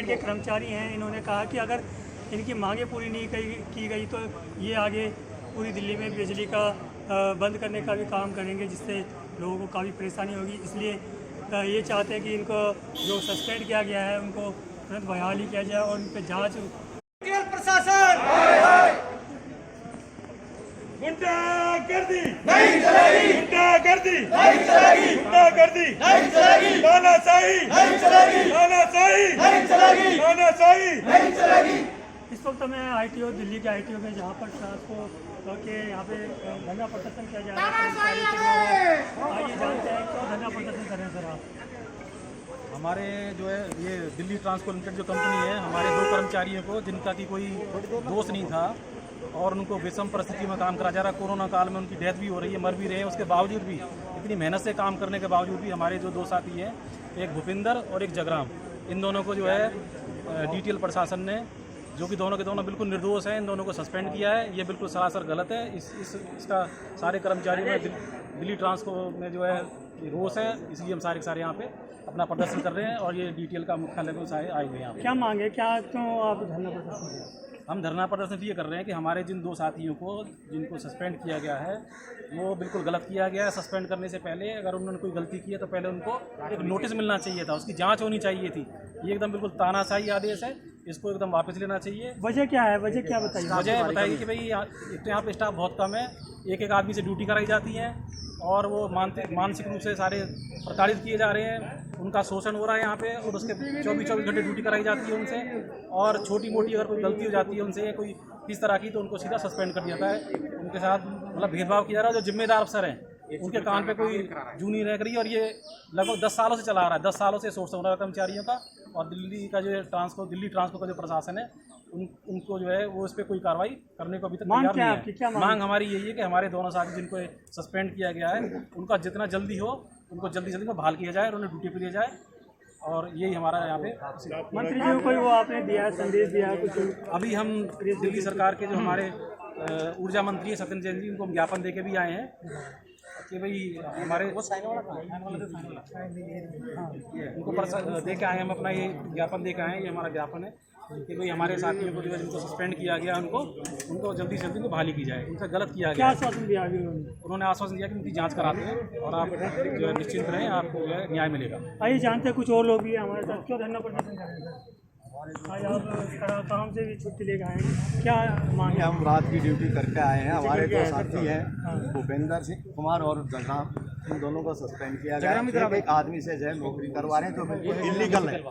Suspend के कर्मचारी हैं, इन्होंने कहा कि अगर इनकी मांगें पूरी नहीं की गई तो ये आगे पूरी दिल्ली में बिजली का बंद करने का भी काम करेंगे, जिससे लोगों को काफ़ी परेशानी होगी। इसलिए ये चाहते हैं कि इनको जो सस्पेंड किया गया है उनको तुरंत बहाली किया जाए और उन पर जाँच। प्रशासन गुंडागर्दी नहीं चलेगी, गुंडागर्दी नहीं चलेगी, गुंडागर्दी नहीं चलेगी, तानाशाही नहीं चलेगी, तानाशाही नहीं चलेगी, तानाशाही नहीं चलेगी। इस वक्त मैं ITO दिल्ली के ITO में जहाँ पर ट्रांसको के यहाँ पे धरना प्रदर्शन किया जा रहा है। आइए जानते हैं क्यों धरना प्रदर्शन कर रहे हैं सर आप। हमारे जो है ये दिल्ली ट्रांसको लिमिटेड जो कंपनी है, हमारे 2 कर्मचारियों को जिनका कि कोई दोष नहीं था और उनको विषम परिस्थिति में काम करा जा रहा है। कोरोना काल में उनकी डेथ भी हो रही है, मर भी रहे हैं। उसके बावजूद भी, इतनी मेहनत से काम करने के बावजूद भी हमारे जो 2 साथी हैं, एक भूपिंदर और एक जगराम, इन दोनों को जो है DTL प्रशासन ने, जो कि दोनों के दोनों बिल्कुल निर्दोष हैं, इन दोनों को सस्पेंड किया है। ये बिल्कुल सरासर गलत है। इसका सारे कर्मचारियों में दिल्ली ट्रांसको में जो है रोष है, इसलिए हम सारे के सारे यहाँ पे अपना प्रदर्शन कर रहे हैं और ये DTL का मुख्यालय को सारे आए हुए हैं यहाँ पे। क्या मांगे, क्या क्यों आप धरना प्रदर्शन कर रहे हैं? हम धरना प्रदर्शन ये कर रहे हैं कि हमारे जिन 2 साथियों को जिनको सस्पेंड किया गया है वो बिल्कुल गलत किया गया है। सस्पेंड करने से पहले अगर उन्होंने कोई गलती की है तो पहले उनको एक नोटिस मिलना चाहिए था, उसकी जांच होनी चाहिए थी। ये एकदम बिल्कुल तानाशाही आदेश है, इसको एकदम वापस लेना चाहिए। वजह क्या है, वजह क्या बताइए? वजह बताइए कि भाई एक तो यहाँ पे स्टाफ बहुत कम है, एक आदमी से ड्यूटी कराई जाती है और वो मानसिक रूप से सारे प्रताड़ित किए जा रहे हैं, उनका शोषण हो रहा है यहाँ पे और उसके 24 घंटे ड्यूटी कराई जाती है उनसे। और छोटी मोटी अगर कोई गलती हो जाती है उनसे कोई किस तरह की, तो उनको सीधा सस्पेंड कर दिया जाता है। उनके साथ मतलब भेदभाव किया जा रहा है। जो जिम्मेदार अफसर हैं उनके कान पे कोई जू नहीं रह रही और ये लगभग 10 सालों से चला आ रहा है। 10 सालों से शोषण हो रहा है कर्मचारियों का। और दिल्ली का जो दिल्ली ट्रांसको का जो प्रशासन है उनको जो है वो इस पर कोई कार्रवाई करने को अभी तक तैयार नहीं है। मांग हमारी यही है कि हमारे दोनों साथी जिनको सस्पेंड किया गया है उनका जितना जल्दी हो उनको जल्दी में बहाल किया जाए और उन्हें ड्यूटी पर लिया जाए। और यही हमारा यहाँ पे मंत्री जी को कोई वो आपने दिया संदेश दिया कुछ? अभी हम दिल्ली सरकार के जो हमारे ऊर्जा मंत्री है सत्येंद्र जैन जी, उनको हम ज्ञापन दे के भी आए हैं कि भाई हमारे उनको दे के आए हैं। हम अपना ये ज्ञापन दे के आए हैं, ये हमारा ज्ञापन है कि भाई हमारे साथियों को जो है जिनको सस्पेंड किया गया उनको जल्दी से जल्दी बहाली की जाए। उनसे गलत किया गया। क्या आश्वासन दिया उन्होंने आश्वासन दिया कि उनकी जांच कराते हैं और आप जो है निश्चिंत रहें, आपको जो है न्याय मिलेगा। आइए जानते हैं कुछ और लोग भी हैं हमारे साथ। क्यों धरना प्रदर्शन कर रहे हैं? आज आप काम से भी छुट्टी लेकर आए हैं, क्या मांगे? हम रात की ड्यूटी करके आए हैं। हमारे 2 साथी हैं, भूपेंद्र सिंह कुमार और जगराम, इन दोनों को सस्पेंड किया गया है। एक आदमी से जो है नौकरी करवा रहे हैं जो बिल्कुल इलीगल है।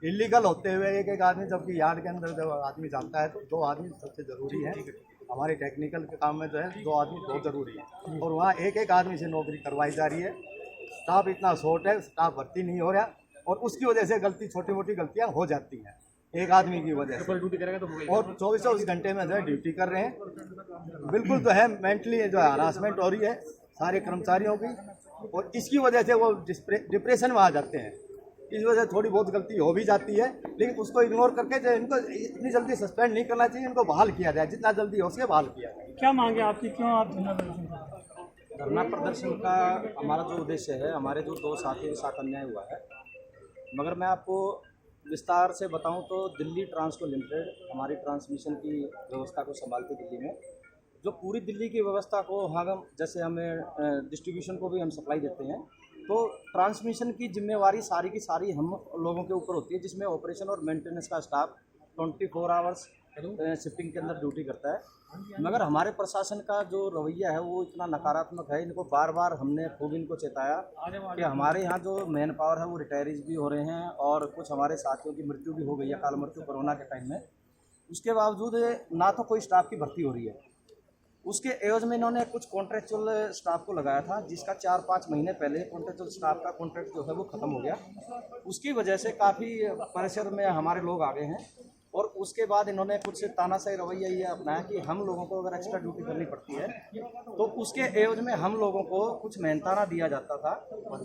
इलीगल होते हुए एक आदमी, जबकि यार्ड के अंदर जब आदमी जाता है तो 2 आदमी सबसे ज़रूरी है। हमारे टेक्निकल के काम में जो है 2 आदमी बहुत ज़रूरी है और वहाँ एक आदमी से नौकरी करवाई जा रही है। स्टाफ इतना शॉर्ट है, स्टाफ भर्ती नहीं हो रहा और उसकी वजह से छोटी मोटी गलतियाँ हो जाती हैं एक आदमी की वजह से। ड्यूटी करेंगे तो और 24 घंटे में जो है ड्यूटी कर रहे हैं। बिल्कुल जो है मेंटली जो है हरासमेंट हो रही है सारे कर्मचारियों की और इसकी वजह से वो डिप्रेशन में आ जाते हैं। इस वजह से थोड़ी बहुत गलती हो भी जाती है, लेकिन उसको इग्नोर करके जो इनको इतनी जल्दी सस्पेंड नहीं करना चाहिए, इनको बहाल किया जाए, जितना जल्दी हो सके बहाल किया जाए। क्या मांगे आपकी, क्यों आप धरना प्रदर्शन कर रहे हैं? धरना प्रदर्शन का हमारा जो उद्देश्य है, हमारे जो 2 साथियों के साथ अन्याय हुआ है, मगर मैं आपको विस्तार से बताऊं तो दिल्ली ट्रांसको लिमिटेड हमारी ट्रांसमिशन की व्यवस्था को संभालती दिल्ली में, जो पूरी दिल्ली की व्यवस्था को हम जैसे हमें डिस्ट्रीब्यूशन को भी हम सप्लाई देते हैं, तो ट्रांसमिशन की जिम्मेवारी सारी की सारी हम लोगों के ऊपर होती है, जिसमें ऑपरेशन और मेंटेनेंस का स्टाफ 24 आवर्स शिफ्टिंग के अंदर ड्यूटी करता है। मगर हमारे प्रशासन का जो रवैया है वो इतना नकारात्मक है। इनको बार बार हमने खूब इनको चेताया कि हमारे यहाँ जो मैन पावर है वो रिटायरीज भी हो रहे हैं और कुछ हमारे साथियों की मृत्यु भी हो गई है, काल मृत्यु कोरोना के टाइम में। उसके बावजूद ना तो कोई स्टाफ की भर्ती हो रही है, उसके एवज में इन्होंने कुछ कॉन्ट्रेक्चुअल स्टाफ को लगाया था, जिसका 4-5 महीने पहले कॉन्ट्रेक्चुअल स्टाफ का कॉन्ट्रैक्ट जो है वो ख़त्म हो गया। उसकी वजह से काफ़ी प्रेशर में हमारे लोग आ गए हैं और उसके बाद इन्होंने कुछ तानाशाही रवैया ये अपनाया कि हम लोगों को अगर एक्स्ट्रा ड्यूटी करनी पड़ती है तो उसके एवज में हम लोगों को कुछ मेहनताना दिया जाता था।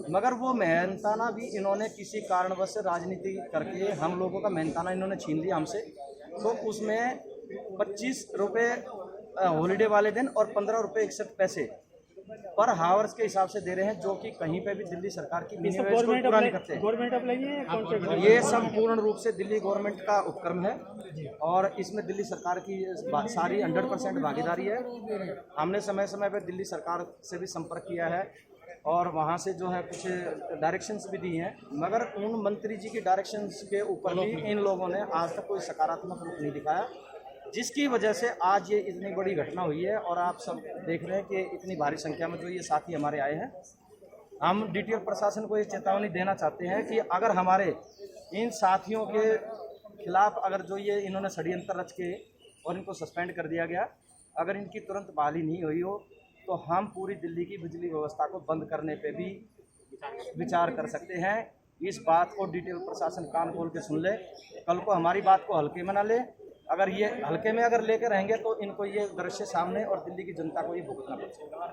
मगर वो मेहनताना भी इन्होंने किसी कारणवश राजनीति करके हम लोगों का मेहनताना इन्होंने छीन लिया हमसे। तो उसमें 25 रुपये हॉलीडे वाले दिन और 15 रुपये 61 पैसे पर हावर्स के हिसाब से दे रहे हैं, जो कि कहीं पे भी दिल्ली सरकार की मिनिमम वेज को पूरा नहीं करते हैं। गवर्नमेंट अप्लाई है कॉन्ट्रैक्ट ये सब पूर्ण रूप से दिल्ली गवर्नमेंट का उपक्रम है और इसमें दिल्ली सरकार की सारी 100% भागीदारी है। हमने समय समय पर दिल्ली सरकार से भी संपर्क किया है और वहाँ से जो है कुछ डायरेक्शंस भी दी हैं, मगर उन मंत्री जी की डायरेक्शंस के ऊपर भी इन लोगों ने आज तक कोई सकारात्मक रूप नहीं दिखाया, जिसकी वजह से आज ये इतनी बड़ी घटना हुई है। और आप सब देख रहे हैं कि इतनी भारी संख्या में जो ये साथी हमारे आए हैं। हम डीटीएफ प्रशासन को ये चेतावनी देना चाहते हैं कि अगर हमारे इन साथियों के खिलाफ अगर जो ये इन्होंने षड्यंत्र रच के और इनको सस्पेंड कर दिया गया, अगर इनकी तुरंत बहाली नहीं हुई हो तो हम पूरी दिल्ली की बिजली व्यवस्था को बंद करने पे भी विचार कर सकते हैं। इस बात को डिटेल प्रशासन कान खोल के सुन ले, कल को हमारी बात को हल्के में ना ले। अगर ये हल्के में अगर लेकर रहेंगे तो इनको ये दृश्य सामने और दिल्ली की जनता को ये भुगतना पड़ेगा।